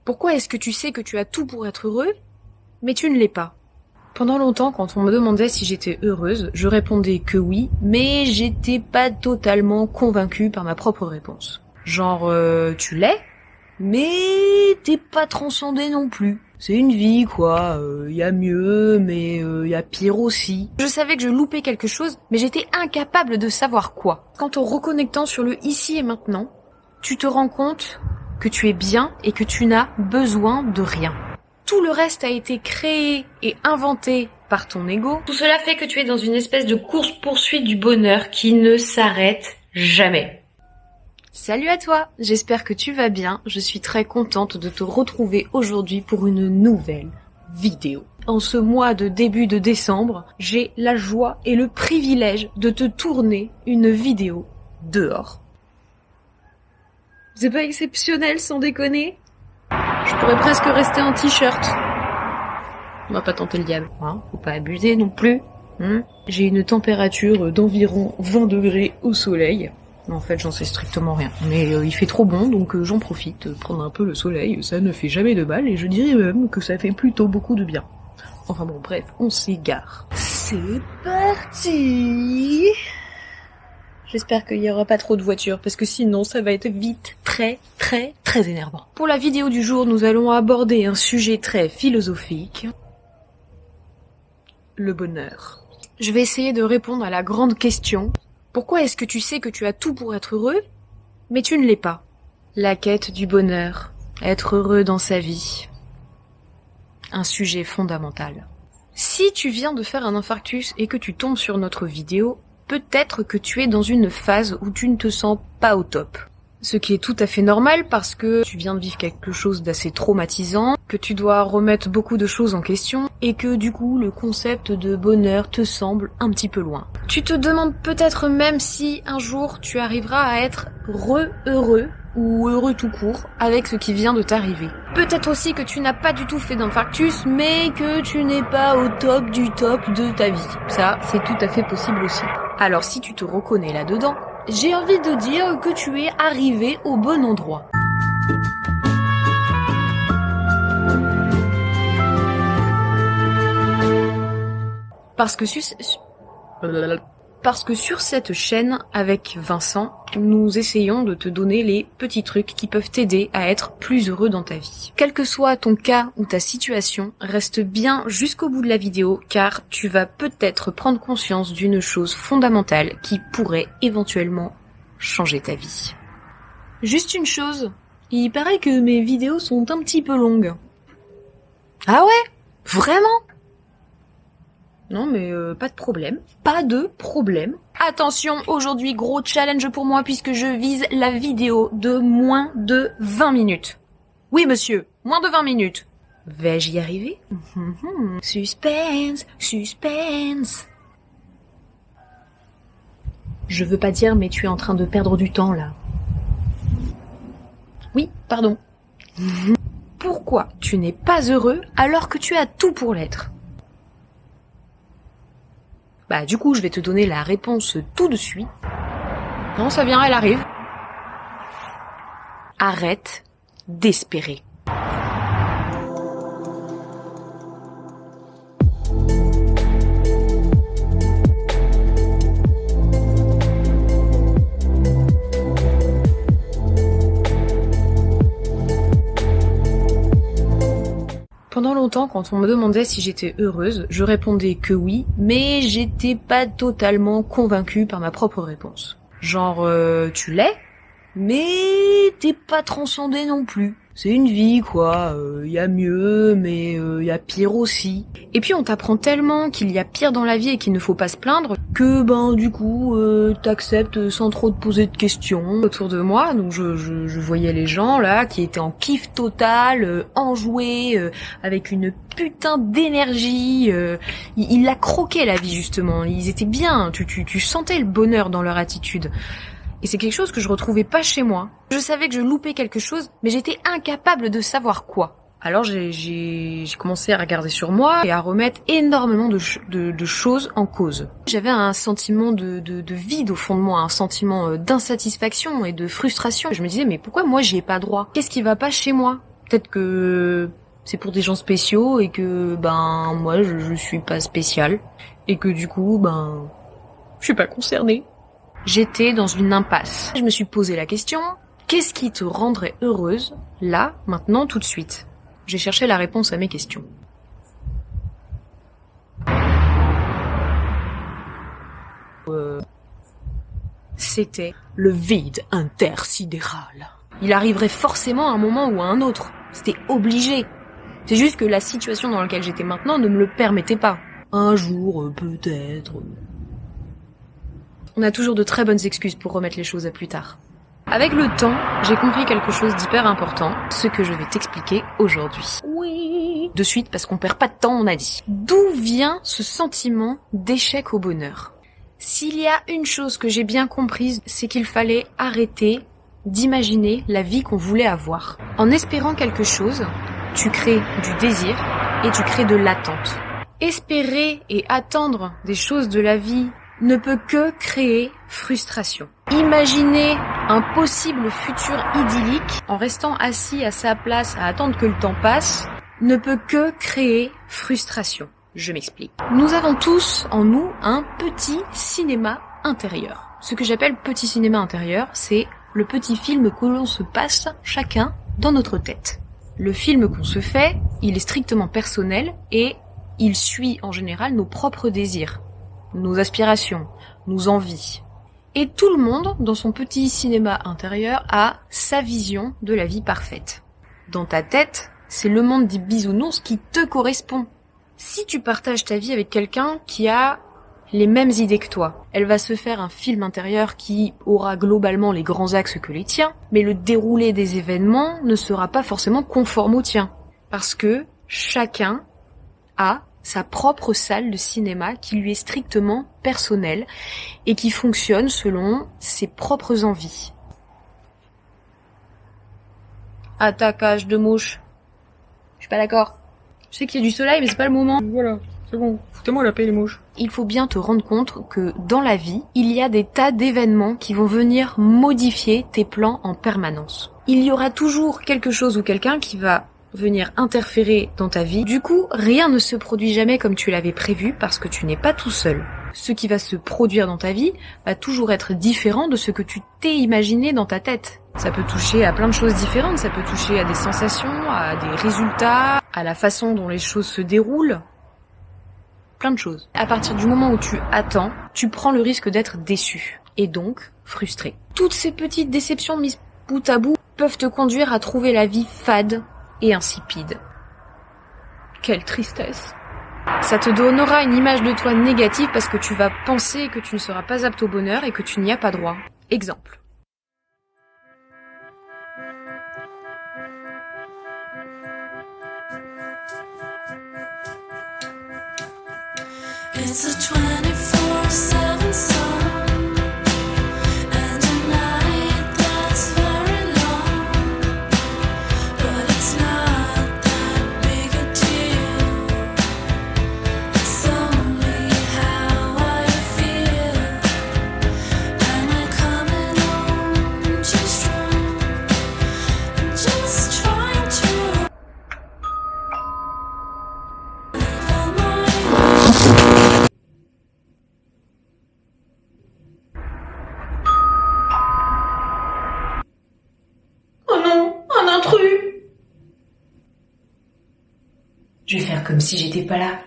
Pourquoi est-ce que tu sais que tu as tout pour être heureux, mais tu ne l'es pas? Pendant longtemps, quand on me demandait si j'étais heureuse, je répondais que oui, mais j'étais pas totalement convaincue par ma propre réponse. Genre, tu l'es, mais t'es pas transcendé non plus. C'est une vie, quoi. Y a mieux, mais y a pire aussi. Je savais que je loupais quelque chose, mais j'étais incapable de savoir quoi. Quand en reconnectant sur le ici et maintenant, tu te rends compte que tu es bien et que tu n'as besoin de rien. Tout le reste a été créé et inventé par ton ego. Tout cela fait que tu es dans une espèce de course-poursuite du bonheur qui ne s'arrête jamais. Salut à toi, j'espère que tu vas bien. Je suis très contente de te retrouver aujourd'hui pour une nouvelle vidéo. En ce mois de début de décembre, j'ai la joie et le privilège de te tourner une vidéo dehors. C'est pas exceptionnel sans déconner? Je pourrais presque rester en t-shirt. On va pas tenter le diable, hein, faut pas abuser non plus. J'ai une température d'environ 20 degrés au soleil. En fait, j'en sais strictement rien. Mais il fait trop bon, donc j'en profite. Prendre un peu le soleil, ça ne fait jamais de mal, et je dirais même que ça fait plutôt beaucoup de bien. Enfin bon, bref, on s'égare. C'est parti! J'espère qu'il y aura pas trop de voitures, parce que sinon ça va être vite très énervant. Pour la vidéo du jour, nous allons aborder un sujet très philosophique. Le bonheur. Je vais essayer de répondre à la grande question. Pourquoi est-ce que tu sais que tu as tout pour être heureux, mais tu ne l'es pas? La quête du bonheur. Être heureux dans sa vie. Un sujet fondamental. Si tu viens de faire un infarctus et que tu tombes sur notre vidéo, peut-être que tu es dans une phase où tu ne te sens pas au top. Ce qui est tout à fait normal parce que tu viens de vivre quelque chose d'assez traumatisant, que tu dois remettre beaucoup de choses en question et que du coup le concept de bonheur te semble un petit peu loin. Tu te demandes peut-être même si un jour tu arriveras à être heureux ou heureux tout court avec ce qui vient de t'arriver. Peut-être aussi que tu n'as pas du tout fait d'infarctus mais que tu n'es pas au top du top de ta vie. Ça, c'est tout à fait possible aussi. Alors si tu te reconnais là-dedans, j'ai envie de dire que tu es arrivé au bon endroit. Parce que sur cette chaîne, avec Vincent, nous essayons de te donner les petits trucs qui peuvent t'aider à être plus heureux dans ta vie. Quel que soit ton cas ou ta situation, reste bien jusqu'au bout de la vidéo car tu vas peut-être prendre conscience d'une chose fondamentale qui pourrait éventuellement changer ta vie. Juste une chose, il paraît que mes vidéos sont un petit peu longues. Ah ouais? Vraiment? Non mais pas de problème. Pas de problème. Attention, aujourd'hui gros challenge pour moi puisque je vise la vidéo de moins de 20 minutes. Oui monsieur, moins de 20 minutes. Vais-je y arriver? Suspense, suspense. Je veux pas dire mais tu es en train de perdre du temps là. Oui, pardon. Pourquoi tu n'es pas heureux alors que tu as tout pour l'être? Bah du coup je vais te donner la réponse tout de suite. Non ça vient, elle arrive. Arrête d'espérer. Pendant longtemps, quand on me demandait si j'étais heureuse, je répondais que oui, mais j'étais pas totalement convaincue par ma propre réponse. Genre, tu l'es, mais t'es pas transcendé non plus. C'est une vie, quoi. Y a mieux, mais y a pire aussi. Et puis on t'apprend tellement qu'il y a pire dans la vie et qu'il ne faut pas se plaindre que, du coup, t'acceptes sans trop te poser de questions. Autour de moi, donc je voyais les gens, là, qui étaient en kiff total, enjoués, avec une putain d'énergie. Ils la croquaient, la vie, justement. Ils étaient bien. Tu sentais le bonheur dans leur attitude. Et c'est quelque chose que je retrouvais pas chez moi. Je savais que je loupais quelque chose, mais j'étais incapable de savoir quoi. Alors j'ai commencé à regarder sur moi et à remettre énormément de choses en cause. J'avais un sentiment de vide au fond de moi, un sentiment d'insatisfaction et de frustration. Je me disais mais pourquoi moi j'y ai pas droit? Qu'est-ce qui va pas chez moi? Peut-être que c'est pour des gens spéciaux et que, moi, je suis pas spéciale. Et que du coup, je suis pas concernée. J'étais dans une impasse. Je me suis posé la question, qu'est-ce qui te rendrait heureuse, là, maintenant, tout de suite? J'ai cherché la réponse à mes questions. C'était le vide intersidéral. Il arriverait forcément un moment ou à un autre. C'était obligé. C'est juste que la situation dans laquelle j'étais maintenant ne me le permettait pas. Un jour, peut-être. On a toujours de très bonnes excuses pour remettre les choses à plus tard. Avec le temps, j'ai compris quelque chose d'hyper important, ce que je vais t'expliquer aujourd'hui. Oui. De suite, parce qu'on perd pas de temps, on a dit. D'où vient ce sentiment d'échec au bonheur? S'il y a une chose que j'ai bien comprise, c'est qu'il fallait arrêter d'imaginer la vie qu'on voulait avoir. En espérant quelque chose, tu crées du désir et tu crées de l'attente. Espérer et attendre des choses de la vie ne peut que créer frustration. Imaginer un possible futur idyllique en restant assis à sa place à attendre que le temps passe ne peut que créer frustration. Je m'explique. Nous avons tous en nous un petit cinéma intérieur. Ce que j'appelle petit cinéma intérieur, c'est le petit film que l'on se passe chacun dans notre tête. Le film qu'on se fait, il est strictement personnel et il suit en général nos propres désirs, nos aspirations, nos envies. Et tout le monde, dans son petit cinéma intérieur, a sa vision de la vie parfaite. Dans ta tête, c'est le monde des bisounours qui te correspond. Si tu partages ta vie avec quelqu'un qui a les mêmes idées que toi, elle va se faire un film intérieur qui aura globalement les grands axes que les tiens, mais le déroulé des événements ne sera pas forcément conforme au tien. Parce que chacun a sa propre salle de cinéma qui lui est strictement personnelle et qui fonctionne selon ses propres envies. Attaquage de mouche. Je suis pas d'accord. Je sais qu'il y a du soleil, mais c'est pas le moment. Voilà, c'est bon. Foutez-moi la paix, les mouches. Il faut bien te rendre compte que dans la vie, il y a des tas d'événements qui vont venir modifier tes plans en permanence. Il y aura toujours quelque chose ou quelqu'un qui va venir interférer dans ta vie. Du coup, rien ne se produit jamais comme tu l'avais prévu parce que tu n'es pas tout seul. Ce qui va se produire dans ta vie va toujours être différent de ce que tu t'es imaginé dans ta tête. Ça peut toucher à plein de choses différentes, ça peut toucher à des sensations, à des résultats, à la façon dont les choses se déroulent. Plein de choses. À partir du moment où tu attends, tu prends le risque d'être déçu et donc frustré. Toutes ces petites déceptions mises bout à bout peuvent te conduire à trouver la vie fade et insipide. Quelle tristesse. Ça te donnera une image de toi négative parce que tu vas penser que tu ne seras pas apte au bonheur et que tu n'y as pas droit. Exemple. It's a 24/7 song and a night that's very long, but it's not that big a deal. It's only how I feel. Am I coming on too strong? I'm just trying to pull my Oh non, un intrus! Je vais faire comme si j'étais pas là.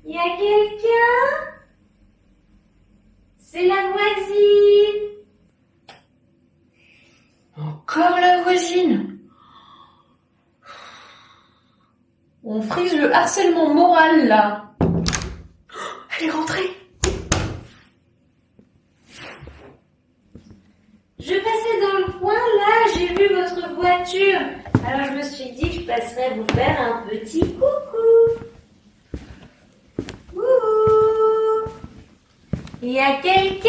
Y a quelqu'un? C'est la voisine. Encore la voisine. On frise le harcèlement moral là. Elle est rentrée. Je passais dans le coin là, j'ai vu votre voiture. Alors je me suis dit que je passerais vous faire un petit coucou. Coucou. Il y a quelqu'un?